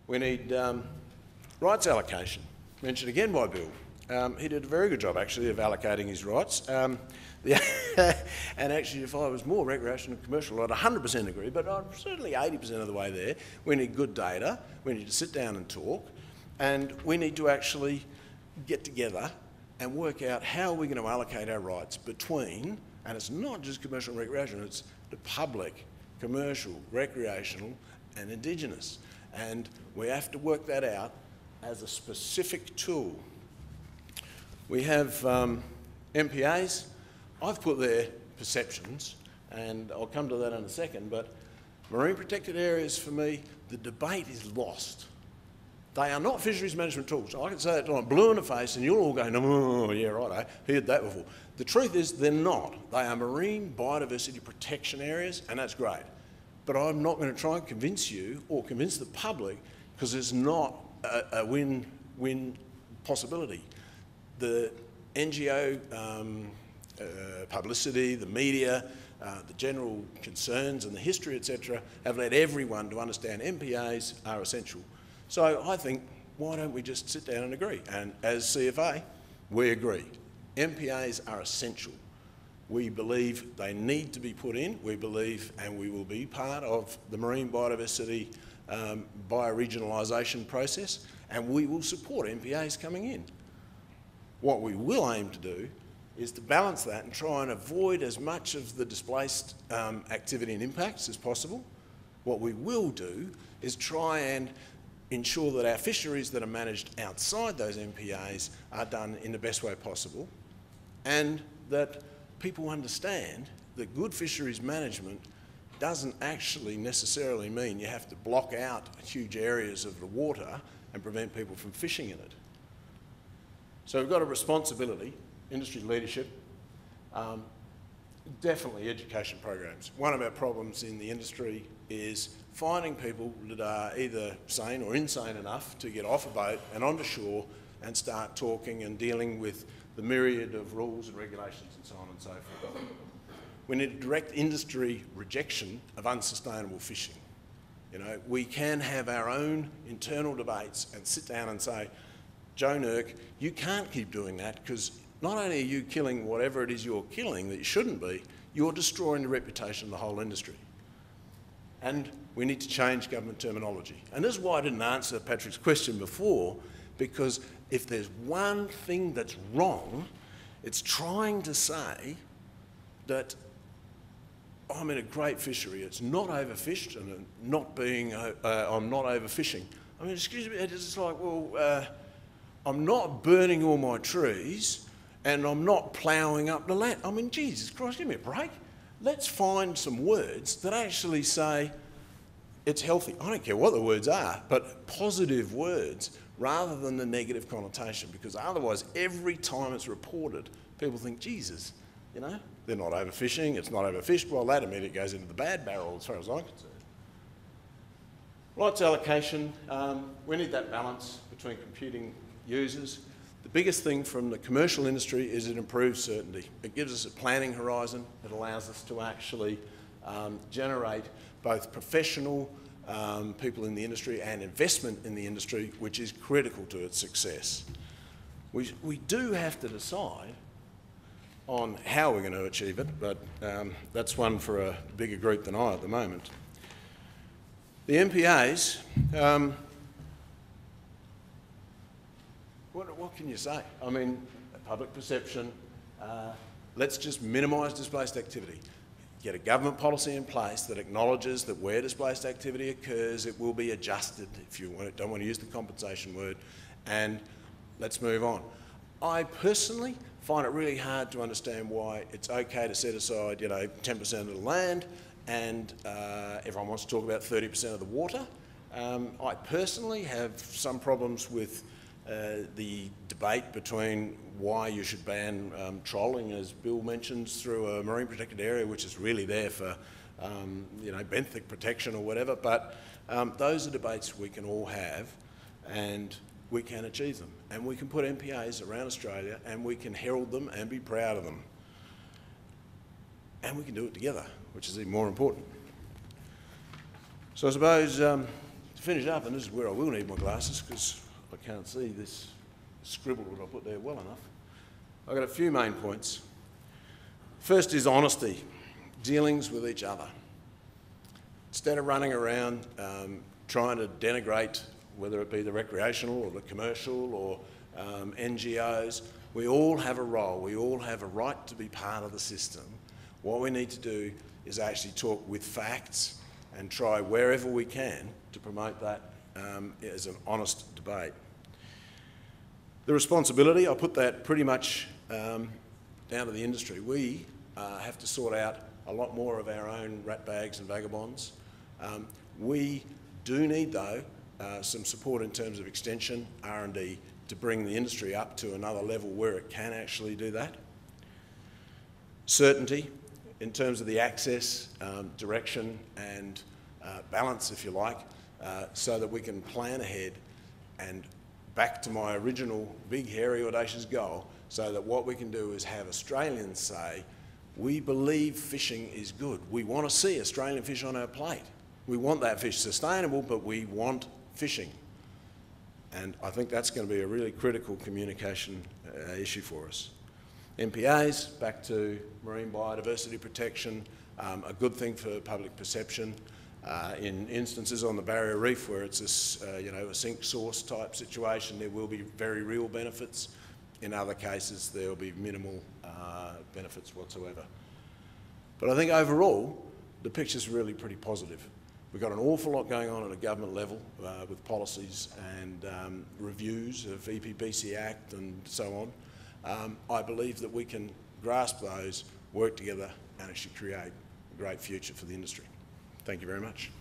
We need rights allocation, mentioned again by Bill. He did a very good job, actually, of allocating his rights. And actually, if I was more recreational and commercial, I'd 100% agree, but I'm certainly 80% of the way there. We need good data, we need to sit down and talk, and we need to actually get together and work out how we're going to allocate our rights between, and it's not just commercial and recreational, it's the public, commercial, recreational, and Indigenous. And we have to work that out as a specific tool. We have MPAs. I've put their perceptions, and I'll come to that in a second, but marine protected areas, for me, the debate is lost. They are not fisheries management tools. I can say that till I'm blue in the face and you'll all go, no, yeah, right, I heard that before. The truth is they're not. They are marine biodiversity protection areas, and that's great. But I'm not going to try and convince you or convince the public, because there's not a win-win possibility. The NGO publicity, the media, the general concerns and the history, etc., have led everyone to understand MPAs are essential. So I think, why don't we just sit down and agree? And as CFA, we agree. MPAs are essential. We believe they need to be put in. We believe, and we will be part of the marine biodiversity bioregionalisation process, and we will support MPAs coming in. What we will aim to do is to balance that and try and avoid as much of the displaced activity and impacts as possible. What we will do is try and ensure that our fisheries that are managed outside those MPAs are done in the best way possible, and that people understand that good fisheries management doesn't actually necessarily mean you have to block out huge areas of the water and prevent people from fishing in it. So we've got a responsibility, industry leadership, definitely education programs. One of our problems in the industry is finding people that are either sane or insane enough to get off a boat and onto shore and start talking and dealing with the myriad of rules and regulations and so on and so forth. We need a direct industry rejection of unsustainable fishing. You know, we can have our own internal debates and sit down and say, Joe Nurk, you can't keep doing that, because not only are you killing whatever it is you're killing that you shouldn't be, you're destroying the reputation of the whole industry. And we need to change government terminology. And this is why I didn't answer Patrick's question before, because if there's one thing that's wrong, it's trying to say that I'm in a great fishery, it's not overfished, and not being, I'm not overfishing. I mean, excuse me, it's just like, well, I'm not burning all my trees and I'm not ploughing up the land. I mean, Jesus Christ, give me a break. Let's find some words that actually say it's healthy. I don't care what the words are, but positive words rather than the negative connotation, because otherwise every time it's reported, people think, Jesus, you know, they're not overfishing, it's not overfished. Well, that immediately goes into the bad barrel as far as I'm concerned. Rights allocation, we need that balance between competing users. The biggest thing from the commercial industry is it improves certainty. It gives us a planning horizon. It allows us to actually generate both professional people in the industry and investment in the industry, which is critical to its success. We do have to decide on how we're going to achieve it, but that's one for a bigger group than I at the moment. The MPAs, what can you say? I mean, public perception, let's just minimise displaced activity. Get a government policy in place that acknowledges that where displaced activity occurs, it will be adjusted, if you don't want to use the compensation word, and let's move on. I personally find it really hard to understand why it's okay to set aside, you know, 10% of the land and everyone wants to talk about 30% of the water. I personally have some problems with the debate between why you should ban trolling, as Bill mentions, through a marine protected area, which is really there for, you know, benthic protection or whatever. But those are debates we can all have, and we can achieve them. And we can put MPAs around Australia, and we can herald them and be proud of them. And we can do it together, which is even more important. So I suppose finish up, and this is where I will need my glasses because I can't see this scribble that I put there well enough. I've got a few main points. First is honesty, dealings with each other. Instead of running around trying to denigrate, whether it be the recreational or the commercial or NGOs, we all have a role, we all have a right to be part of the system. What we need to do is actually talk with facts and try wherever we can to promote that as an honest debate. The responsibility, I put that pretty much down to the industry. We have to sort out a lot more of our own rat bags and vagabonds. We do need, though, some support in terms of extension, R&D, to bring the industry up to another level where it can actually do that. Certainty in terms of the access, direction and balance, if you like, so that we can plan ahead and back to my original big, hairy, audacious goal, so that what we can do is have Australians say, we believe fishing is good. We want to see Australian fish on our plate. We want that fish sustainable, but we want fishing. And I think that's going to be a really critical communication issue for us. MPAs, back to marine biodiversity protection, a good thing for public perception. In instances on the barrier reef where it's a sink source type situation, there will be very real benefits. In other cases, there will be minimal benefits whatsoever. But I think overall, the picture's really pretty positive. We've got an awful lot going on at a government level with policies and reviews of EPBC Act and so on. I believe that we can grasp those, work together and actually create a great future for the industry. Thank you very much.